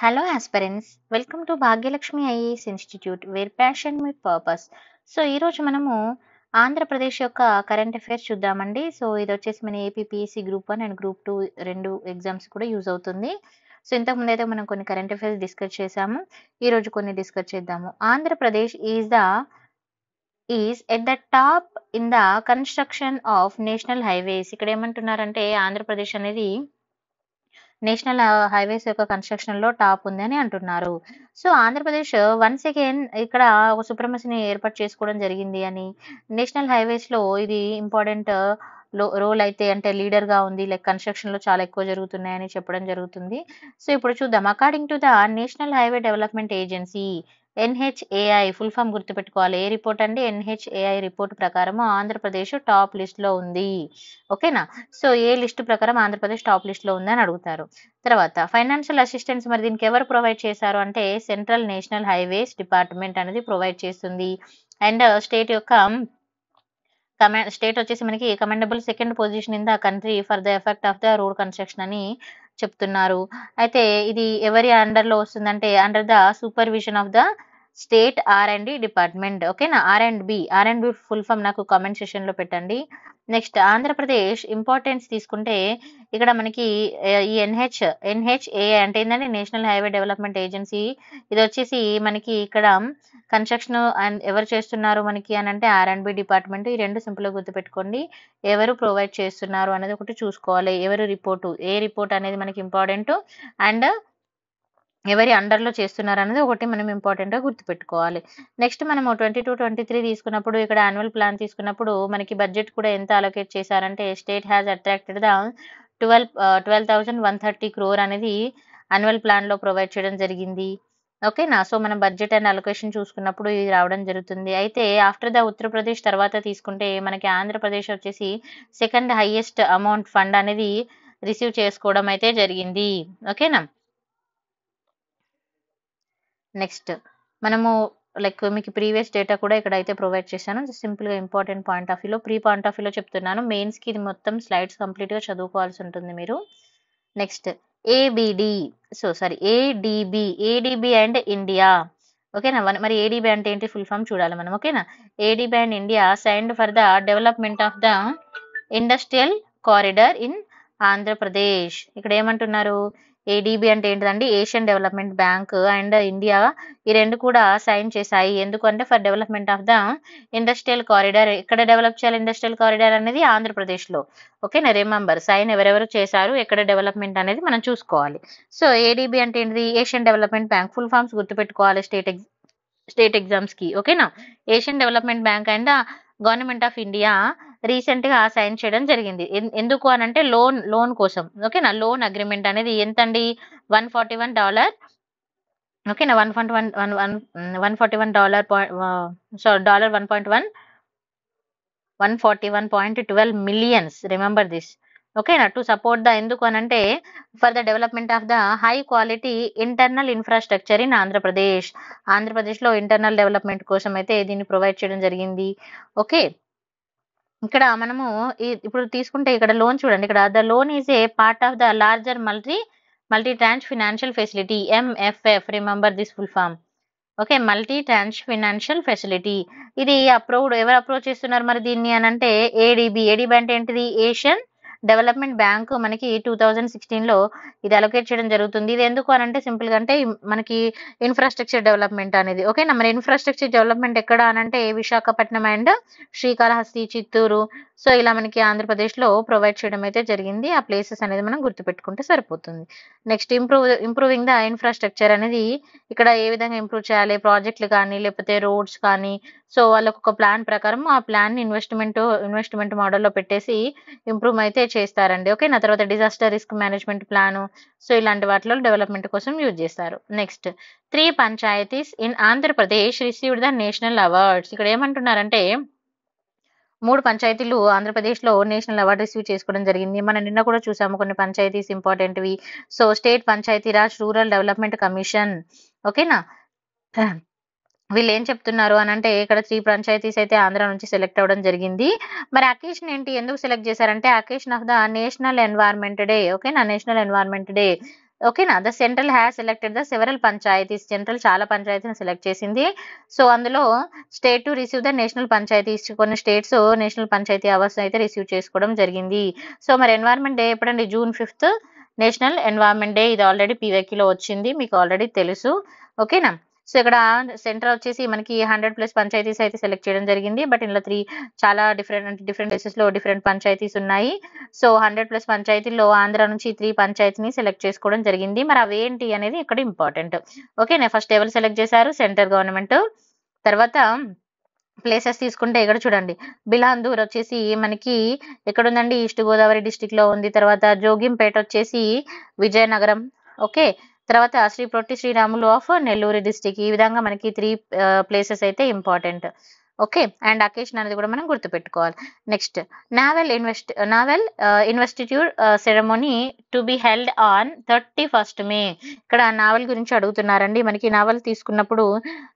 Hello, aspirants. Welcome to Bhagyalakshmi IAS Institute, where passion meet purpose. So ఈరోజు మనము ఆంధ్రప్రదేశ్ యొక్క current affairs చూద్దామండి. So ఇది వచ్చేసి మన ఏపీపీఎస్సీ గ్రూప్ 1 అండ్ గ్రూప్ 2 రెండు ఎగ్జామ్స్ కూడా యూజ్ అవుతుంది. సో ఇంతకుముందు అయితే మనం కొన్ని కరెంట్ అఫైర్స్ డిస్కస్ చేసాము. ఈరోజు కొన్ని డిస్కస్ చేద్దాము. Andhra Pradesh is at the top in the construction of national highways. ఇక్కడ ఏమంటున్నారంటే ఆంధ్రప్రదేశ్ అనేది నేషనల్ హైవేస్ యొక్క కన్స్ట్రక్షన్ లో టాప్ ఉంది అని అంటున్నారు. సో ఆంధ్రప్రదేశ్ వన్స్ అగైన్ ఇక్కడ ఒక సుప్రమసీని ఏర్పాటు చేసుకోవడం జరిగింది అని, నేషనల్ హైవేస్ లో ఇది ఇంపార్టెంట్ రోల్ అయితే అంటే లీడర్ గా ఉంది, లైక్ కన్స్ట్రక్షన్ లో చాలా ఎక్కువ జరుగుతున్నాయని చెప్పడం జరుగుతుంది. సో ఇప్పుడు చూద్దాం. According to the national highway development agency NHAI full form గుర్తుపెట్టుకోవాలి. ఏ రిపోర్ట్ అండి? ఎన్హెచ్ఏఐ రిపోర్ట్ ప్రకారం ఆంధ్రప్రదేశ్ టాప్ లిస్ట్ లో ఉంది. ఓకేనా? సో ఏ లిస్ట్ ప్రకారం ఆంధ్రప్రదేశ్ టాప్ లిస్ట్ లో ఉందని అడుగుతారు. తర్వాత ఫైనాన్షియల్ అసిస్టెన్స్ మరి దీనికి ఎవరు ప్రొవైడ్ చేశారు అంటే సెంట్రల్ నేషనల్ హైవేస్ డిపార్ట్మెంట్ అనేది ప్రొవైడ్ చేస్తుంది. అండ్ స్టేట్ వచ్చేసి మనకి commendable second position in the country for the effect of the road construction అని చెప్తున్నారు. అయితే ఇది ఎవరి అండర్ లో వస్తుందంటే under the supervision of the state R and D department. ఓకేనా? ఆర్&బి ఫుల్ ఫామ్ నాకు కామెంట్ సెషన్ లో పెట్టండి. నెక్స్ట్ ఆంధ్రప్రదేశ్ ఇంపార్టెన్స్ తీసుకుంటే ఇక్కడ మనకి ఈ ఎన్హెచ్ఏఐ అంటే ఏంటంటే నేషనల్ హైవే డెవలప్మెంట్ ఏజెన్సీ. ఇది వచ్చేసి మనకి ఇక్కడ కన్స్ట్రక్షన్ అండ్ ఎవరు చేస్తున్నారు మనకి అని అంటే ఆర్&బి డిపార్ట్మెంట్. ఈ రెండు సింపుల్ గా గుర్తుపెట్టుకోండి. ఎవరు ప్రొవైడ్ చేస్తున్నారు అనేది ఒకటి చూసుకోవాలి. ఏ రిపోర్ట్ అనేది మనకి ఇంపార్టెంట్, అండ్ ఎవరి అండర్ లో చేస్తున్నారు అనేది ఒకటి మనం ఇంపార్టెంట్ గా గుర్తుపెట్టుకోవాలి. నెక్స్ట్ మనము 22-23 తీసుకున్నప్పుడు ఇక్కడ యాన్యువల్ ప్లాన్ తీసుకున్నప్పుడు మనకి బడ్జెట్ కూడా ఎంత అలొకేట్ చేశారంటే state has attracted the 12,130 crore అనేది యాన్యువల్ ప్లాన్ లో ప్రొవైడ్ చేయడం జరిగింది. ఓకేనా? సో మనం బడ్జెట్ అండ్ అలొకేషన్ చూసుకున్నప్పుడు ఇది రావడం జరుగుతుంది. అయితే ఆఫ్టర్ ద ఉత్తరప్రదేశ్ తర్వాత తీసుకుంటే మనకి ఆంధ్రప్రదేశ్ వచ్చేసి సెకండ్ హైయెస్ట్ అమౌంట్ ఫండ్ అనేది రిసీవ్ చేసుకోవడం అయితే జరిగింది. ఓకేనా? నెక్స్ట్ మనము లైక్ మీకు ప్రీవియస్ డేటా కూడా ఇక్కడ అయితే ప్రొవైడ్ చేశాను. సింపుల్ గా ఇంపార్టెంట్ పాయింట్ ఆఫ్ వ్యూలో పాయింట్ ఆఫ్ వ్యూలో చెప్తున్నాను. మెయిన్స్ కి ఇది మొత్తం స్లైడ్స్ కంప్లీట్ గా చదువుకోవాల్సి ఉంటుంది మీరు. Next ADB and India. ఓకేనా? మరి ఏడిబి అంటే ఏంటి ఫుల్ ఫామ్ చూడాలి మనం. ఓకేనా? ADB and India signed for the development of the industrial corridor in Andhra Pradesh. ఇక్కడ ఏమంటున్నారు? ఏడిబి అంటే ఏంటిదండి? Asian development bank and India ఈ రెండు కూడా సైన్ చేశాయి. ఎందుకంటే for development of the industrial corridor. ఎక్కడ డెవలప్ చేయాలి ఇండస్ట్రియల్ కారిడార్ అనేది? ఆంధ్రప్రదేశ్ లో. ఓకేనా? రిమెంబర్ సైన్ ఎవరెవరు చేశారు, ఎక్కడ డెవలప్మెంట్ అనేది మనం చూసుకోవాలి. సో ఏడిబి అంటే ఏంటిది? Asian development bank. Full forms గుర్తుపెట్టుకోవాలి స్టేట్ ఎగ్జామ్స్ కి. ఓకేనా? Asian development bank and government of India recent గా సైన్ చేయడం జరిగింది. ఎందుకు అని అంటే లోన్ కోసం. ఓకేనా? లోన్ అగ్రిమెంట్ అనేది ఎంత అండి? $141. ఓకేనా? $141.12 మిలియన్స్. Remember this. ఓకేనా? టు సపోర్ట్ ద ఎందుకు అని అంటే for the development of the high quality internal infrastructure in Andhra Pradesh. Andhra Pradesh లో ఇంటర్నల్ డెవలప్మెంట్ కోసం అయితే దీన్ని ప్రొవైడ్ చేయడం జరిగింది. ఓకే, ఇక్కడ మనము ఇప్పుడు తీసుకుంటే ఇక్కడ లోన్ చూడండి. ఇక్కడ the loan is a part of the larger multi tranche financial facility MFF. Remember this full form. Okay, multi tranche financial facility. ఇది ఎవరు అప్రోచ్ చేస్తున్నారు మరి దీన్ని అని అంటే ఏడిబి అంటే ఏంటిది? ఏషియన్ డెవలప్మెంట్ బ్యాంక్ మనకి 2016 లో ఇది అలొకేట్ చేయడం జరుగుతుంది. ఇది ఎందుకు అని అంటే సింపుల్ గా అంటే మనకి ఇన్ఫ్రాస్ట్రక్చర్ డెవలప్మెంట్ అనేది. ఓకేనా? మరి ఇన్ఫ్రాస్ట్రక్చర్ డెవలప్మెంట్ ఎక్కడ అని అంటే విశాఖపట్నం అండ్ శ్రీకాళహస్తి, చిత్తూరు. సో ఇలా మనకి ఆంధ్రప్రదేశ్ లో ప్రొవైడ్ చేయడం అయితే జరిగింది. ఆ ప్లేసెస్ అనేది మనం గుర్తుపెట్టుకుంటే సరిపోతుంది. నెక్స్ట్ ఇంప్రూవింగ్ ద ఇన్ఫ్రాస్ట్రక్చర్ అనేది ఇక్కడ ఏ విధంగా ఇంప్రూవ్ చేయాలి? ప్రాజెక్టులు కానీ లేకపోతే రోడ్స్ కానీ. సో వాళ్ళకు ఒక ప్లాన్ ప్రకారం ఆ ప్లాన్ ఇన్వెస్ట్మెంట్ మోడల్లో పెట్టేసి ఇంప్రూవ్ అయితే చేస్తారండి. ఓకే, నా తర్వాత disaster risk management plan. So ఇలాంటి వాటిలో డెవలప్మెంట్ కోసం యూజ్ చేస్తారు. Next 3 panchayats in Andhra Pradesh received the national awards. ఇక్కడ ఏమంటున్నారంటే 3 పంచాయతీలు ఆంధ్రప్రదేశ్ లో నేషనల్ అవార్డు రిసీవ్ చేసుకోవడం జరిగింది. మనం నిన్న కూడా చూసాము కొన్ని పంచాయతీస్ ఇంపార్టెంట్వి. So state Panchayati Raj rural development commission. ఓకేనా? వీళ్ళు ఏం చెప్తున్నారు అని అంటే ఇక్కడ 3 పంచాయతీస్ అయితే ఆంధ్ర నుంచి సెలెక్ట్ అవ్వడం జరిగింది. మరి అకేషన్ ఏంటి? ఎందుకు సెలెక్ట్ చేశారంటే occasion of the national environment day. ఓకేనా? National environment day. ఓకేనా. The central has selected the several panchayats, central చాలా పంచాయతీని సెలెక్ట్ చేసింది. సో అందులో state to receive the national panchayats, కొన్ని స్టేట్స్ నేషనల్ పంచాయతీ అవార్డ్స్ అయితే రిసీవ్ చేసుకోవడం జరిగింది. సో మరి ఎన్వైరన్మెంట్ డే ఎప్పుడండి? June 5th national environment day. ఇది ఆల్రెడీ పీవైక్యూలో వచ్చింది, మీకు ఆల్రెడీ తెలుసు. ఓకేనా. సో ఇక్కడ సెంటర్ వచ్చేసి మనకి 100+ పంచాయతీస్ అయితే సెలెక్ట్ చేయడం జరిగింది. బట్ ఇందులో 3 చాలా డిఫరెంట్ ప్లేసెస్ లో డిఫరెంట్ పంచాయతీస్ ఉన్నాయి. సో 100+ పంచాయతీల్లో ఆంధ్ర నుంచి 3 పంచాయతీని సెలెక్ట్ చేసుకోవడం జరిగింది. మరి అవేంటి అనేది ఇక్కడ ఇంపార్టెంట్. ఓకేనా. ఫస్ట్ ఎవరు సెలెక్ట్ చేశారు? Central government. తర్వాత ప్లేసెస్ తీసుకుంటే ఇక్కడ చూడండి, బిలాందూర్ వచ్చేసి మనకి ఎక్కడ ఉందండి? ఈస్ట్ గోదావరి డిస్టిక్ లో ఉంది. తర్వాత జోగింపేట వచ్చేసి విజయనగరం. ఓకే. తర్వాత శ్రీ పొట్టి శ్రీరాములు ఆఫ్ నెల్లూరు డిస్టిక్. ఈ విధంగా మనకి 3 ప్లేసెస్ అయితే ఇంపార్టెంట్. ఓకే. అండ్ అకేషన్ అనేది కూడా మనం గుర్తుపెట్టుకోవాలి. Next, naval investiture ceremony to be held on 31st May. ఇక్కడ నావల్ గురించి అడుగుతున్నారండి. మనకి నావల్ తీసుకున్నప్పుడు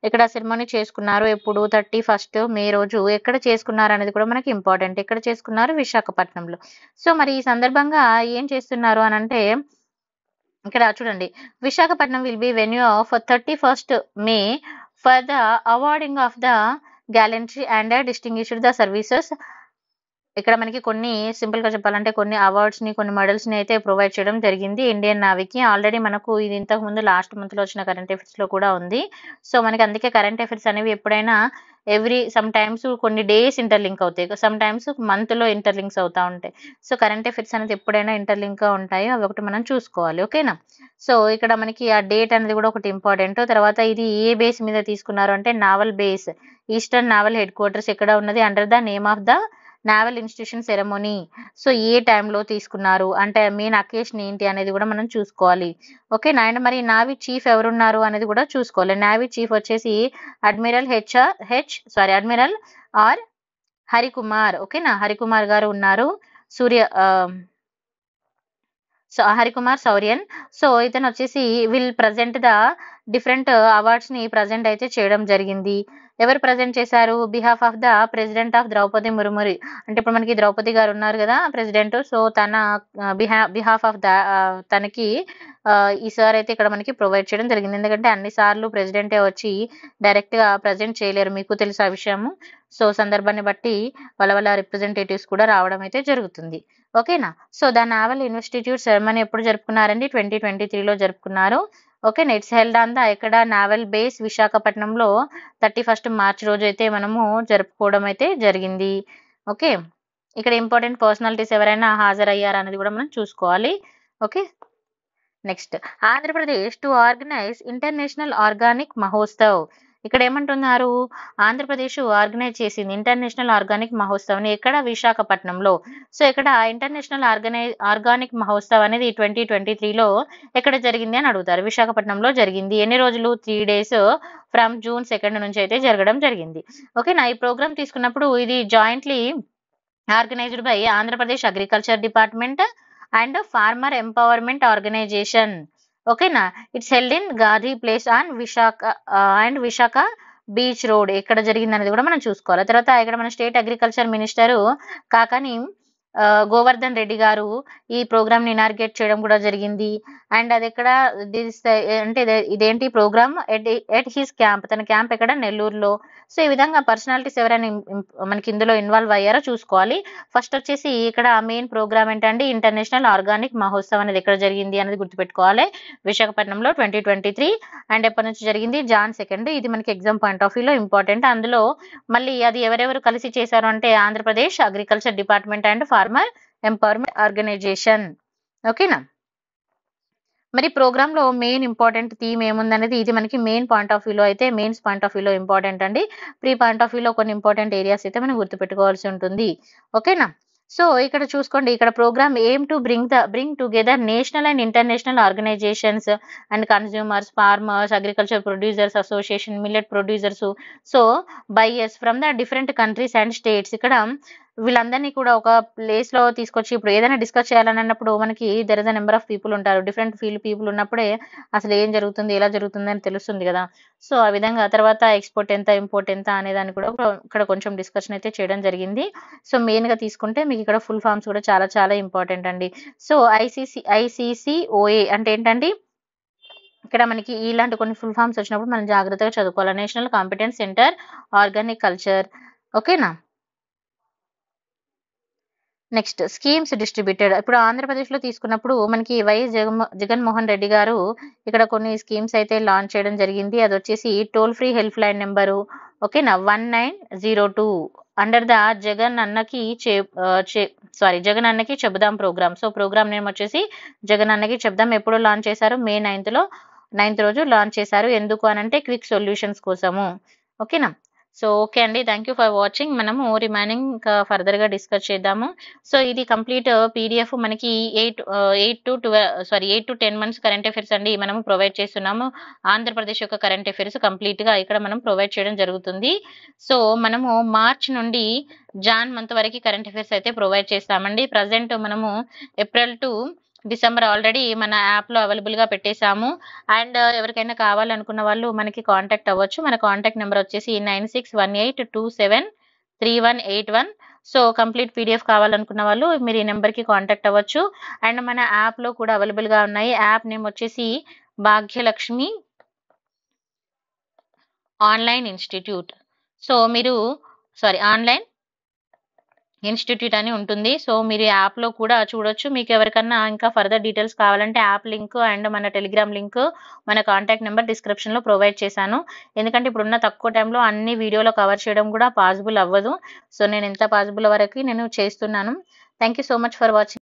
ఇక్కడ సెరమోనీ చేసుకున్నారు ఎప్పుడు? 31st May రోజు. ఎక్కడ చేసుకున్నారు అనేది కూడా మనకి ఇంపార్టెంట్. ఎక్కడ చేసుకున్నారు? విశాఖపట్నంలో. సో మరి ఈ సందర్భంగా ఏం చేస్తున్నారు అని అంటే, ఇక్కడ చూడండి, Visakhapatnam will be venue of 31st May for the awarding of the gallantry and distinguished the services. ఇక్కడ మనకి కొన్ని సింపుల్ గా చెప్పాలంటే కొన్ని అవార్డ్స్ ని, కొన్ని మెడల్స్ ని అయితే ప్రొవైడ్ చేయడం జరిగింది ఇండియన్ నావీకి. ఆల్రెడీ మనకు ఇది ఇంతకు ముందు లాస్ట్ మంత్ లో వచ్చిన కరెంట్ అఫైర్స్ లో కూడా ఉంది. సో మనకి అందుకే కరెంట్ అఫైర్స్ అనేవి ఎప్పుడైనా సమ్ టైమ్స్ కొన్ని డేస్ ఇంటర్లింక్ అవుతాయి, సమ్ టైమ్స్ మంత్ లో ఇంటర్లింక్స్ అవుతా ఉంటాయి. సో కరెంట్ అఫైర్స్ అనేది ఎప్పుడైనా ఇంటర్లింక్ గా ఉంటాయి, అవి ఒకటి మనం చూసుకోవాలి. ఓకేనా. సో ఇక్కడ మనకి ఆ డేట్ అనేది కూడా ఒకటి ఇంపార్టెంట్. తర్వాత ఇది ఏ బేస్ మీద తీసుకున్నారు అంటే naval base, eastern naval headquarters ఎక్కడ ఉన్నది? Under the name of the naval institution ceremony. So ఏ టైంలో తీసుకున్నారు అంటే మెయిన్ అకేషన్ ఏంటి అనేది కూడా మనం చూసుకోవాలి. ఓకే. అండ్ మరి నావీ చీఫ్ ఎవరున్నారు అనేది కూడా చూసుకోవాలి. నావీ చీఫ్ వచ్చేసి అడ్మిరల్ అడ్మిరల్ ఆర్ హరికుమార్. ఓకేనా. హరికుమార్ గారు ఉన్నారు. హరికుమార్ సౌరియన్. సో ఇతను వచ్చేసి will present the different awards ని ప్రజెంట్ అయితే చేయడం జరిగింది. ఎవరు ప్రజెంట్ చేశారు? Behalf of the president of Droupadi ముర్మురి. అంటే ఇప్పుడు మనకి ద్రౌపది గారు ఉన్నారు కదా ప్రెసిడెంట్. సో తన బిహాఫ్ ఆఫ్ తనకి ఈ సార్ అయితే ఇక్కడ మనకి ప్రొవైడ్ చేయడం జరిగింది. ఎందుకంటే అన్ని సార్లు ప్రెసిడెంటే వచ్చి డైరెక్ట్ గా ప్రజెంట్ చేయలేరు, మీకు తెలుసు ఆ విషయము. సో సందర్భాన్ని బట్టి వాళ్ళ రిప్రజెంటేటివ్స్ కూడా రావడం అయితే జరుగుతుంది. ఓకేనా. So the naval institute ceremony ఎప్పుడు జరుపుకున్నారండి? 2023లో జరుపుకున్నారు. Okay. It's held on the ఎక్కడ? నావల్ బేస్ విశాఖపట్నంలో 31st March రోజు అయితే మనము జరుపుకోవడం అయితే జరిగింది. ఓకే. ఇక్కడ ఇంపార్టెంట్ పర్సనాలిటీస్ ఎవరైనా హాజరయ్యారా అనేది కూడా మనం చూసుకోవాలి. Okay. Next, Andhra Pradesh to organise international organic Mahotsav. ఇక్కడ ఏమంటున్నారు? ఆంధ్రప్రదేశ్ ఆర్గనైజ్ చేసింది ఇంటర్నేషనల్ ఆర్గానిక్ మహోత్సవ్ ని ఎక్కడ? విశాఖపట్నంలో. సో ఇక్కడ ఇంటర్నేషనల్ ఆర్గానిక్ మహోత్సవ్ అనేది 2023లో ఎక్కడ జరిగింది అని అడుగుతారు. విశాఖపట్నంలో జరిగింది. ఎన్ని రోజులు? 3 days ఫ్రమ్ June 2 నుంచి అయితే జరగడం జరిగింది. ఓకేనా. ఈ ప్రోగ్రామ్ తీసుకున్నప్పుడు ఇది jointly organised by Andhra Pradesh agriculture department and farmer empowerment organisation. ఓకేనా. It's held in Gandhi place on Visakha beach road. ఎక్కడ జరిగింది అనేది కూడా మనం చూసుకోవాలి. తర్వాత ఇక్కడ మన state agriculture minister Kakani Govardhan Reddy గారు ఈ ప్రోగ్రామ్ ని ఇనార్గేట్ చేయడం కూడా జరిగింది. అండ్ అది ఎక్కడ అంటే ఇదేంటి ప్రోగ్రామ్? ఎట్ హిస్ క్యాంప్, తన క్యాంప్ ఎక్కడ? నెల్లూరులో. సో ఈ విధంగా పర్సనాలిటీస్ ఎవరైనా మనకి ఇందులో ఇన్వాల్వ్ అయ్యారో చూసుకోవాలి. ఫస్ట్ వచ్చేసి ఇక్కడ మెయిన్ ప్రోగ్రామ్ ఏంటంటే ఇంటర్నేషనల్ ఆర్గానిక్ మహోత్సవ్ అనేది ఎక్కడ జరిగింది అనేది గుర్తుపెట్టుకోవాలి. విశాఖపట్నంలో 2023. అండ్ ఎప్పటి నుంచి జరిగింది? June 2. ఇది మనకి ఎగ్జామ్ పాయింట్ ఆఫ్ వ్యూలో ఇంపార్టెంట్. అందులో మళ్ళీ అది ఎవరెవరు కలిసి చేశారు అంటే Andhra Pradesh agriculture department and farmer empowerment organisation. ఓకేనా. మరి ప్రోగ్రామ్ లో మెయిన్ ఇంపార్టెంట్ థీమ్ ఏముందనేది ఇది మనకి మెయిన్ పాయింట్ ఆఫ్ వ్యూలో అయితే మెయిన్స్ పాయింట్ ఆఫ్ వ్యూలో ఇంపార్టెంట్ అండి. ప్రీ పాయింట్ ఆఫ్ వ్యూలో కొన్ని ఇంపార్టెంట్ ఏరియాస్ అయితే మనం గుర్తుపెట్టుకోవాల్సి ఉంటుంది. ఓకేనా. సో ఇక్కడ చూసుకోండి, ఇక్కడ programme aim to bring together national and international organisations and consumers, farmers, agriculture producers association, millet producers, so buyers from the different countries and states. ఇక్కడ వీళ్ళందరినీ కూడా ఒక ప్లేస్‌లో తీసుకొచ్చి ఇప్పుడు ఏదైనా డిస్కస్ చేయాలని అన్నప్పుడు మనకి there is a number of people ఉంటారు. డిఫరెంట్ ఫీల్డ్ పీపుల్ ఉన్నప్పుడే అసలు ఏం జరుగుతుంది, ఎలా జరుగుతుంది అని తెలుస్తుంది గదా! సో, ఆ విధంగా తర్వాత ఎక్స్‌పోర్ట్ ఎంత, ఇంపోర్ట్ ఎంత అనే దాన్ని కూడా ఇక్కడ కొంచెం డిస్కషన్ అయితే చేయడం జరిగింది. సో, మెయిన్‌గా తీసుకుంటే మీకు ఇక్కడ ఫుల్ ఫార్మ్స్ కూడా చాలా చాలా ఇంపార్టెంట్ అండి. సో, ఐసీసీఓఏ అంటే ఏంటండి? ఇక్కడ మనకి ఇలాంటి కొన్ని ఫుల్ ఫార్మ్స్ వచ్చినప్పుడు మనం జాగ్రత్తగా చదువుకోవాలి. National competence centre organic culture. ఓకేనా? Next schemes distributed. ఇప్పుడు ఆంధ్రప్రదేశ్‌లో తీసుకున్నప్పుడు మనకి వైఎస్ జగన్మోహన్ రెడ్డి గారు ఇక్కడ కొన్ని స్కీమ్స్ అయితే లాంచ్ చేయడం జరిగింది. అదొచ్చేసి toll free helpline number ఓకేనా 1902 అండర్ ద జగన్ అన్నకి జగన్ అన్నకి చెబుదాం ప్రోగ్రామ్. సో, ప్రోగ్రామ్ నేమ్ వచ్చేసి జగన్ అన్నకి చెప్దాం. ఎప్పుడు లాంచ్ చేశారు? మే 9th రోజు లాంచ్ చేశారు. ఎందుకు అనంటే క్విక్ సొల్యూషన్స్ కోసము. ఓకేనా? సో, ఓకే అండి. Thank you for watching. మనము రిమైనింగ్ ఇంకా ఫర్దర్‌గా డిస్కస్ చేద్దాము. సో, ఇది కంప్లీట్ పీడీఎఫ్ మనకి 8-10 మంత్స్ కరెంట్ అఫైర్స్ అండి మనము ప్రొవైడ్ చేస్తున్నాము. ఆంధ్రప్రదేశ్ యొక్క కరెంట్ అఫైర్స్ కంప్లీట్‌గా ఇక్కడ మనం ప్రొవైడ్ చేయడం జరుగుతుంది. సో, మనము మార్చ్ నుండి జాన్ మంత్ వరకు కరెంట్ అఫైర్స్ అయితే ప్రొవైడ్ చేస్తామండి. ప్రెజెంట్ మనము ఏప్రిల్ టు డిసెంబర్ ఆల్రెడీ మన యాప్‌లో అవైలబుల్‌గా పెట్టేసాము. అండ్ ఎవరికైనా కావాలనుకున్న వాళ్ళు మనకి కాంటాక్ట్ అవ్వచ్చు. మన కాంటాక్ట్ నెంబర్ వచ్చేసి 9618273181. సో, కంప్లీట్ పీడీఎఫ్ కావాలనుకున్న వాళ్ళు మీరు ఈ నెంబర్‌కి కాంటాక్ట్ అవ్వచ్చు. అండ్ మన యాప్‌లో కూడా అవైలబుల్‌గా ఉన్నాయి. యాప్ నేమ్ వచ్చేసి భాగ్యలక్ష్మి ఆన్లైన్ ఇన్‌స్టిట్యూట్. సో, మీరు ఆన్లైన్ ఇన్‌స్టిట్యూట్ అని ఉంటుంది. సో, మీరు యాప్‌లో కూడా చూడొచ్చు. మీకు ఎవరికన్నా ఇంకా ఫర్దర్ డీటెయిల్స్ కావాలంటే యాప్ లింక్ అండ్ మన టెలిగ్రామ్ లింక్, మన కాంటాక్ట్ నెంబర్ డిస్క్రిప్షన్‌లో ప్రొవైడ్ చేశాను. ఎందుకంటే ఇప్పుడున్న తక్కువ టైంలో అన్ని వీడియోలో కవర్ చేయడం కూడా పాసిబుల్ అవ్వదు. సో, నేను ఎంత పాసిబుల్ వరకు నేను చేస్తున్నాను. Thank you so much for watching.